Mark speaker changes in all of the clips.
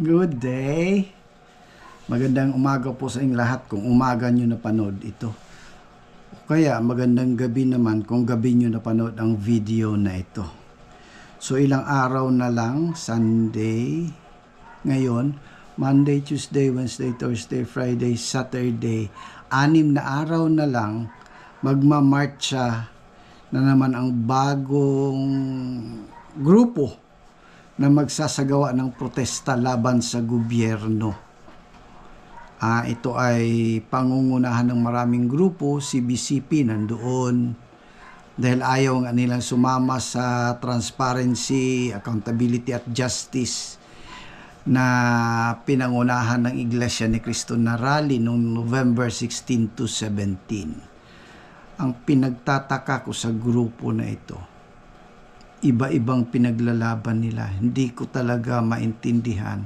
Speaker 1: Good day. Magandang umaga po sa inyong lahat kung umaga nyo napanood ito. Kaya magandang gabi naman kung gabi nyo napanood ang video na ito. So ilang araw na lang, Sunday, ngayon, Monday, Tuesday, Wednesday, Thursday, Friday, Saturday, 6 na araw na lang, magmamarcha na naman ang bagong grupo na magsasagawa ng protesta laban sa gobyerno. Ito ay pangungunahan ng maraming grupo. CBCP nandoon dahil ayaw nga nilang sumama sa transparency, accountability at justice na pinangunahan ng Iglesia ni Cristo na rally noong November 16 to 17. Ang pinagtataka ko sa grupo na ito, iba-ibang pinaglalaban nila. Hindi ko talaga maintindihan.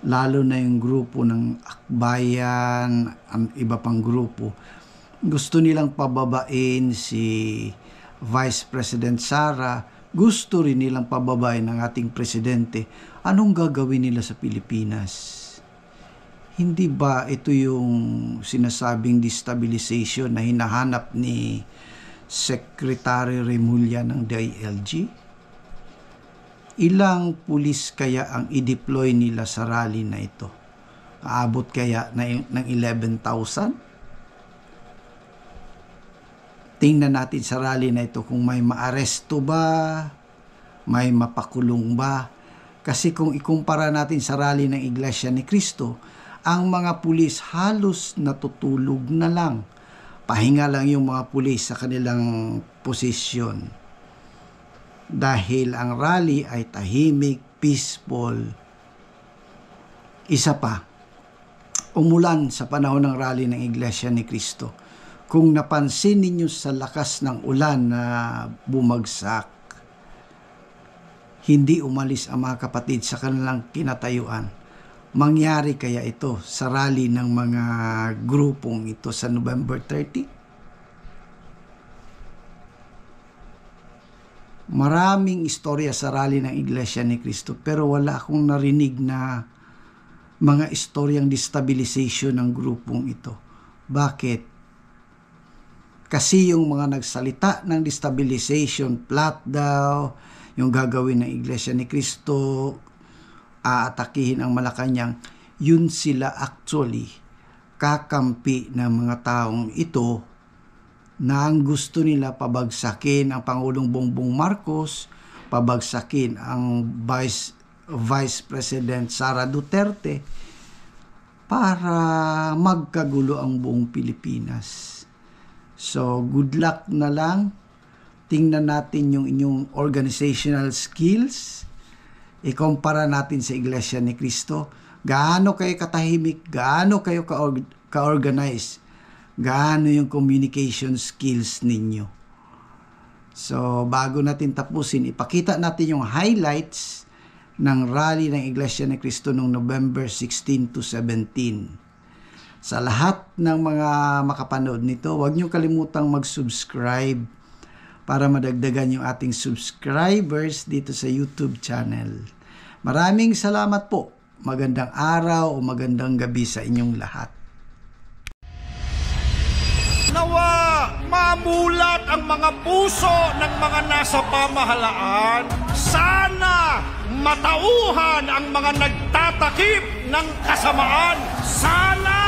Speaker 1: Lalo na yung grupo ng Akbayan, ang iba pang grupo. Gusto nilang pababain si Vice President Sara. Gusto rin nilang pababain ng ating presidente. Anong gagawin nila sa Pilipinas? Hindi ba ito yung sinasabing destabilization na hinahanap ni Secretary Remulla ng DILG? Ilang pulis kaya ang i-deploy nila sa rally na ito? Aabot kaya ng 11,000? Tingnan natin sa rally na ito kung may maaresto ba, may mapakulong ba. Kasi kung ikumpara natin sa rally ng Iglesia ni Cristo, ang mga pulis halos natutulog na lang. Pahinga lang yung mga pulis sa kanilang posisyon. Dahil ang rally ay tahimik, peaceful. Isa pa, umulan sa panahon ng rally ng Iglesia ni Cristo. Kung napansin ninyo sa lakas ng ulan na bumagsak, hindi umalis ang mga kapatid sa kanilang kinatayuan. Mangyari kaya ito sa rally ng mga grupong ito sa November 30? Maraming istorya sa rally ng Iglesia ni Cristo pero wala akong narinig na mga istoryang destabilization ng grupong ito. Bakit? Kasi yung mga nagsalita ng destabilization plot daw, yung gagawin ng Iglesia ni Cristo, aatakihin ang Malacanang, yun sila actually kakampi ng mga taong ito na ang gusto nila pabagsakin ang Pangulong Bongbong Marcos, pabagsakin ang Vice President Sara Duterte para magkagulo ang buong Pilipinas. So, good luck na lang. Tingnan natin yung inyong organizational skills. Ikumpara natin sa Iglesia ni Cristo. Gaano kayo katahimik, gaano kayo ka-organize, gaano yung communication skills ninyo. So, bago natin tapusin, ipakita natin yung highlights ng rally ng Iglesia ni Cristo noong November 16 to 17. Sa lahat ng mga makapanood nito, huwag niyo kalimutang mag-subscribe para madagdagan yung ating subscribers dito sa YouTube channel. Maraming salamat po. Magandang araw o magandang gabi sa inyong lahat.
Speaker 2: Nawa mamulat ang mga puso ng mga nasa pamahalaan. Sana matauhan ang mga nagtatakip ng kasamaan. Sana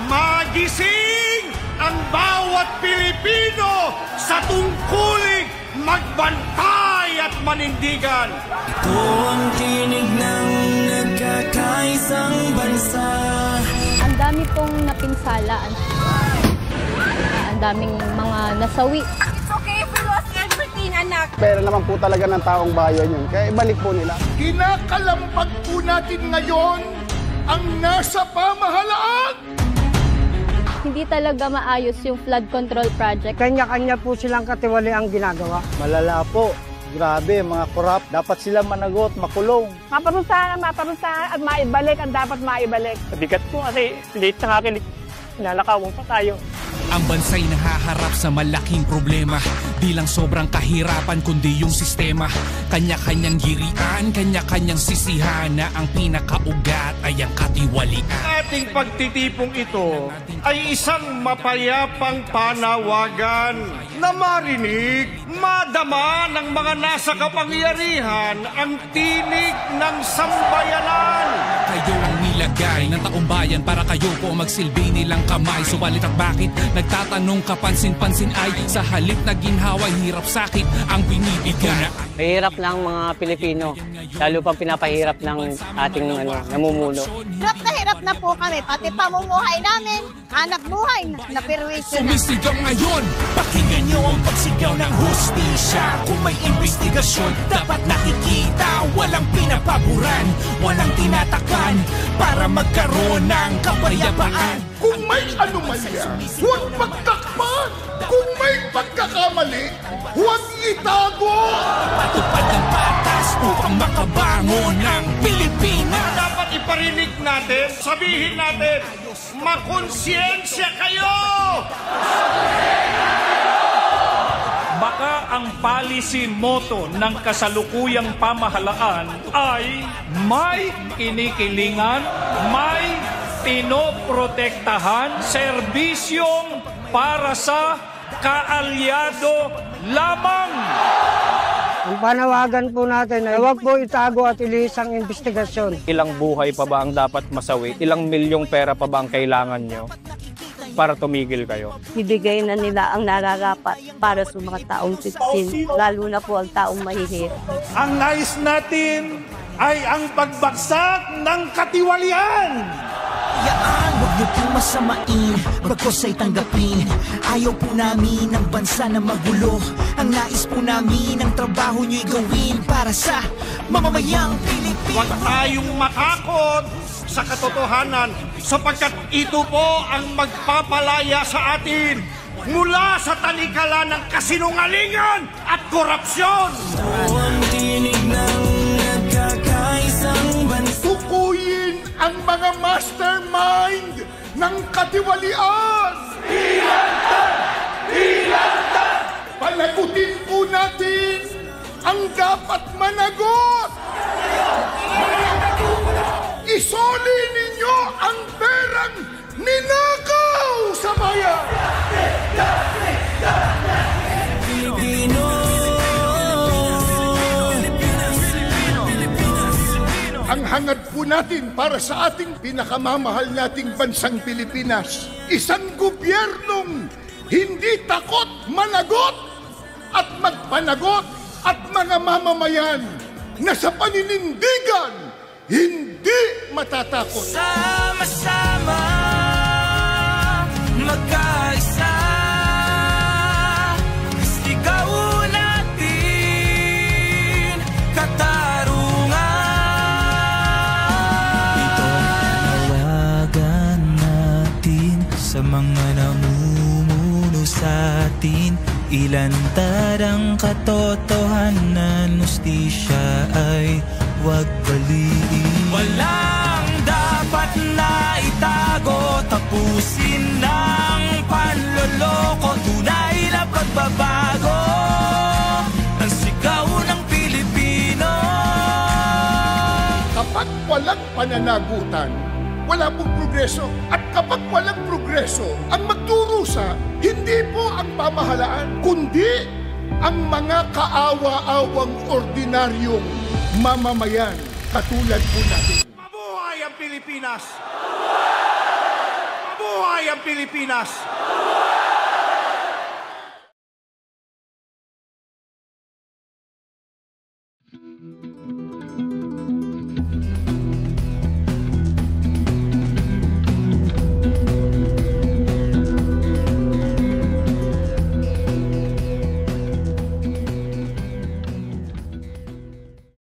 Speaker 2: magising ang bawat Pilipino sa tungkuling magbantay at manindigan.
Speaker 3: Ito ang tinig ng nagkakaisang bansa.
Speaker 4: Ang dami pong napinsala. Ang daming mga nasawi.
Speaker 5: It's okay if we lost everything, anak.
Speaker 6: Pera naman po talaga ng taong bayan yun. Kaya ibalik po nila.
Speaker 2: Kinakalampag po natin ngayon ang nasa pamahalaan.
Speaker 4: Hindi talaga maayos yung flood control project.
Speaker 7: Kanya-kanya po silang katiwali ang ginagawa.
Speaker 6: Malala po. Grabe, mga korap. Dapat sila managot, makulong.
Speaker 7: Maparusahan at maibalik ang dapat maibalik.
Speaker 8: Mabigat po kasi late na akin. Nalakawang pa tayo. Ang bansa'y nahaharap sa malaking problema. Di lang sobrang kahirapan kundi yung sistema. Kanya-kanyang girian, kanya-kanyang sisihan, na ang pinakaugat ay ang katiwalian.
Speaker 2: Ating pagtitipong ito ay isang mapayapang panawagan na marinig, madama ng mga nasa kapangyarihan ang tinig ng sambayanan.
Speaker 8: Kayo ang nilagay ng taumbayan para kayo po magsilbi nilang kamay. Subalit at bakit nagtatanong kapansin-pansin ay sa halip na ginhaway hirap sakit ang binibigay.
Speaker 7: Mahirap ng mga Pilipino, lalo pang pinapahirap ng ating namumuno.
Speaker 5: Hirap na po kami, pati pamumuhay namin, hanap buhay, napirwisyo na.
Speaker 8: Sumisigaw ngayon, pakinggan niyo ang pagsigaw ng hustisya. Kung may investigasyon, dapat nakikita. Walang pinapaboran, walang tinatakan, para magkaroon ng kapayapaan.
Speaker 2: Kung may anomalya, huwag pagtakpan. Kung may pagkakamali, huwag itago.
Speaker 8: Patupad ng batas upang makabangon ng Pilipinas.
Speaker 2: Dapat iparinig natin, sabihin natin, makonsyensya kayo!
Speaker 9: Baka ang policy motto ng kasalukuyang pamahalaan ay may kinikilingan, may pinoprotektahan, serbisyong para sa kaalyado lamang.
Speaker 7: Ang panawagan po natin ay huwag po itago at ilihis ang investigasyon.
Speaker 6: Ilang buhay pa ba ang dapat masawi? Ilang milyong pera pa ba ang kailangan nyo para tumigil kayo?
Speaker 4: Ibigay na nila ang nararapat para sa mga taong sitsin, lalo na po ang taong mahihirap.
Speaker 2: Ang nais natin ay ang pagbagsak ng katiwalian.
Speaker 3: Yaan, huwag niyo pong masamain, bagkos ay tanggapin. Ayaw po namin ang bansa na magulo. Ang nais po namin ang trabaho niyo'y gawin para sa mamamayang Pilipinas.
Speaker 2: Huwag tayong matakot sa katotohanan, sapagkat ito po ang magpapalaya sa atin mula sa talikala ng kasinungalingan at korupsyon.
Speaker 3: Ang tinig ng nagkakaisang bansa.
Speaker 2: Tukuyin ang mga mastermind ng katiwalian. Hilangtan! Hilangtan! Panagutin po natin ang dapat managot. Isoli ninyo ang perang ninakaw sa bayan.
Speaker 3: Pilipino.
Speaker 2: Ang hangad po natin para sa ating pinakamamahal nating bansang Pilipinas, isang gobyernong hindi takot managot at magpanagot at mga mamamayan na sa paninindigan hindi matatakot.
Speaker 3: Sama-sama magkaisa, sigaw natin katarungan. Ito nawagan natin sa mga namumuno sa atin. Ilantad ang katotohanan, hustisya ay huwag baliin. Walang dapat na itago, tapusin ng panloloko. Tunay na pagbabago ng sigaw ng Pilipino.
Speaker 2: Kapag walang pananagutan, wala pong progreso. At kapag walang progreso, ang magdurusa, hindi po ang pamahalaan, kundi ang mga kaawa-awang ordinaryong mamamayan katulad po natin. Mabuhay ang Pilipinas! Mabuhay ang Pilipinas!